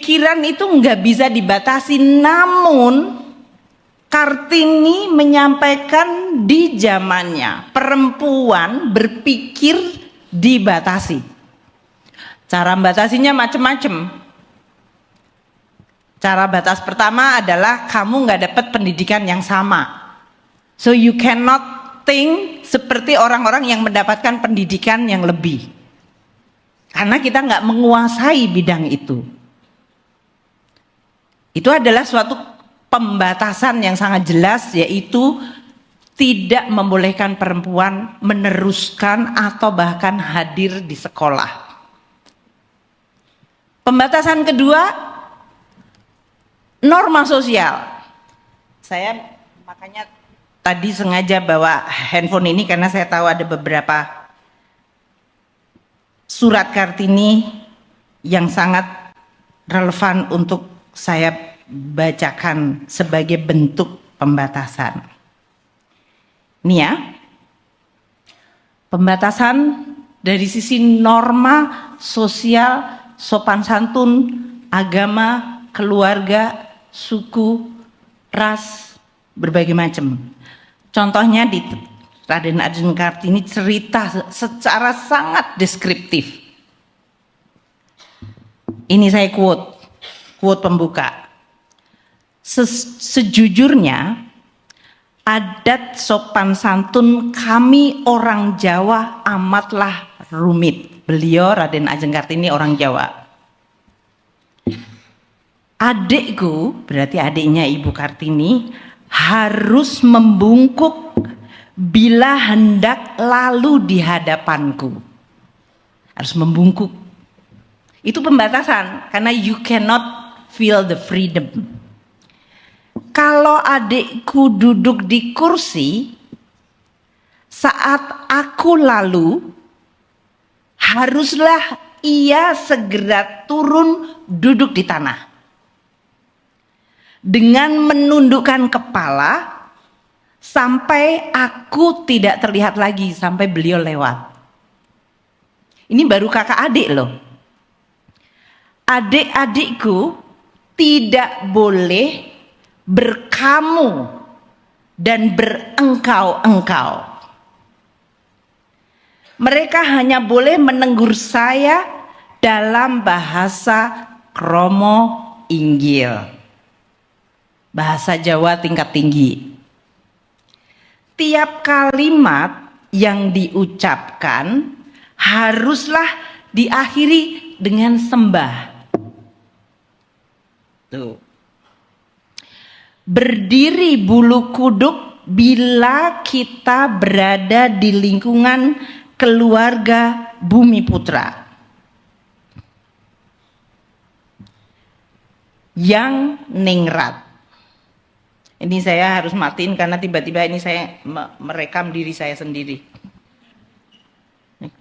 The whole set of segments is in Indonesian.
Pikiran itu nggak bisa dibatasi, namun Kartini menyampaikan di zamannya perempuan berpikir dibatasi. Cara membatasinya macam-macam. Cara batas pertama adalah kamu nggak dapat pendidikan yang sama, so you cannot think seperti orang-orang yang mendapatkan pendidikan yang lebih, karena kita nggak menguasai bidang itu. Itu adalah suatu pembatasan yang sangat jelas, yaitu tidak membolehkan perempuan meneruskan atau bahkan hadir di sekolah. Pembatasan kedua, norma sosial. Saya makanya tadi sengaja bawa handphone ini karena saya tahu ada beberapa surat Kartini yang sangat relevan untuk saya bacakan sebagai bentuk pembatasan. Ini ya, pembatasan dari sisi norma sosial, sopan santun, agama, keluarga, suku, ras, berbagai macam. Contohnya di Raden Ajeng Kartini cerita secara sangat deskriptif. Ini saya quote pembuka. Sejujurnya adat sopan santun kami orang Jawa amatlah rumit. Beliau Raden Ajeng Kartini orang Jawa. Adikku, berarti adiknya Ibu Kartini, harus membungkuk bila hendak lalu di hadapanku. Harus membungkuk. Itu pembatasan, karena you cannot feel the freedom. Kalau adikku duduk di kursi, saat aku lalu, haruslah ia segera turun duduk di tanah. Dengan menundukkan kepala, sampai aku tidak terlihat lagi, sampai beliau lewat. Ini baru kakak adik loh. Adik-adikku tidak boleh berkamu dan berengkau-engkau. Mereka hanya boleh menegur saya dalam bahasa kromo inggil, bahasa Jawa tingkat tinggi. Tiap kalimat yang diucapkan haruslah diakhiri dengan sembah. Tuh. Berdiri bulu kuduk bila kita berada di lingkungan keluarga Bumi Putra. Yang ningrat. Ini saya harus matiin karena tiba-tiba ini saya merekam diri saya sendiri.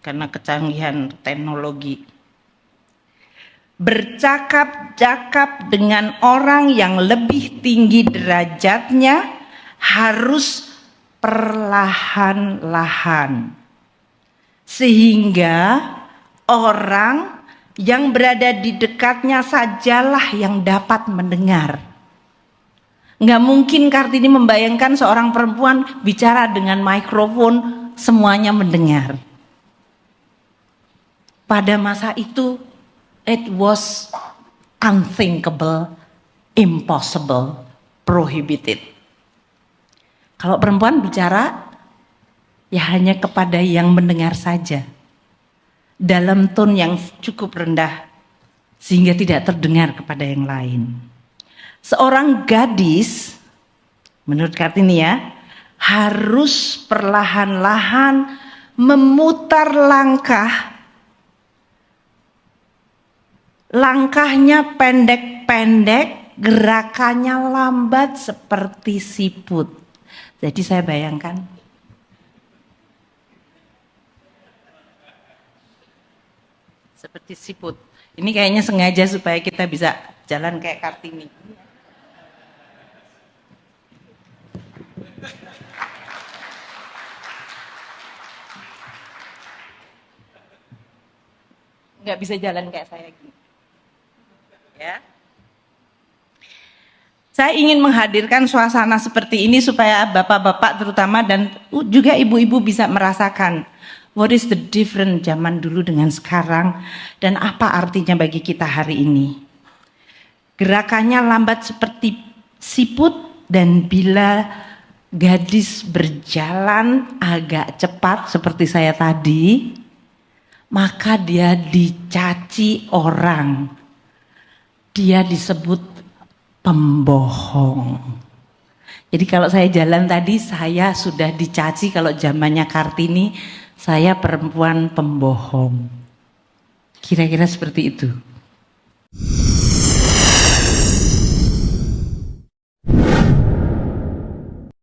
Karena kecanggihan teknologi. Bercakap-cakap dengan orang yang lebih tinggi derajatnya harus perlahan-lahan. Sehingga orang yang berada di dekatnya sajalah yang dapat mendengar. Nggak mungkin Kartini membayangkan seorang perempuan bicara dengan mikrofon semuanya mendengar. Pada masa itu, it was unthinkable, impossible, prohibited. Kalau perempuan bicara, ya hanya kepada yang mendengar saja. Dalam tone yang cukup rendah, sehingga tidak terdengar kepada yang lain. Seorang gadis, menurut Kartini ya, harus perlahan-lahan memutar langkah. Langkahnya pendek-pendek, gerakannya lambat seperti siput. Jadi saya bayangkan. Seperti siput. Ini kayaknya sengaja supaya kita bisa jalan kayak Kartini. Nggak bisa jalan kayak saya gini. Ya. Saya ingin menghadirkan suasana seperti ini supaya bapak-bapak terutama dan juga ibu-ibu bisa merasakan what is the difference zaman dulu dengan sekarang dan apa artinya bagi kita hari ini. Gerakannya lambat seperti siput dan bila gadis berjalan agak cepat seperti saya tadi, maka dia dicaci orang. Dia disebut pembohong. Jadi kalau saya jalan tadi saya sudah dicaci, kalau zamannya Kartini saya perempuan pembohong. Kira-kira seperti itu.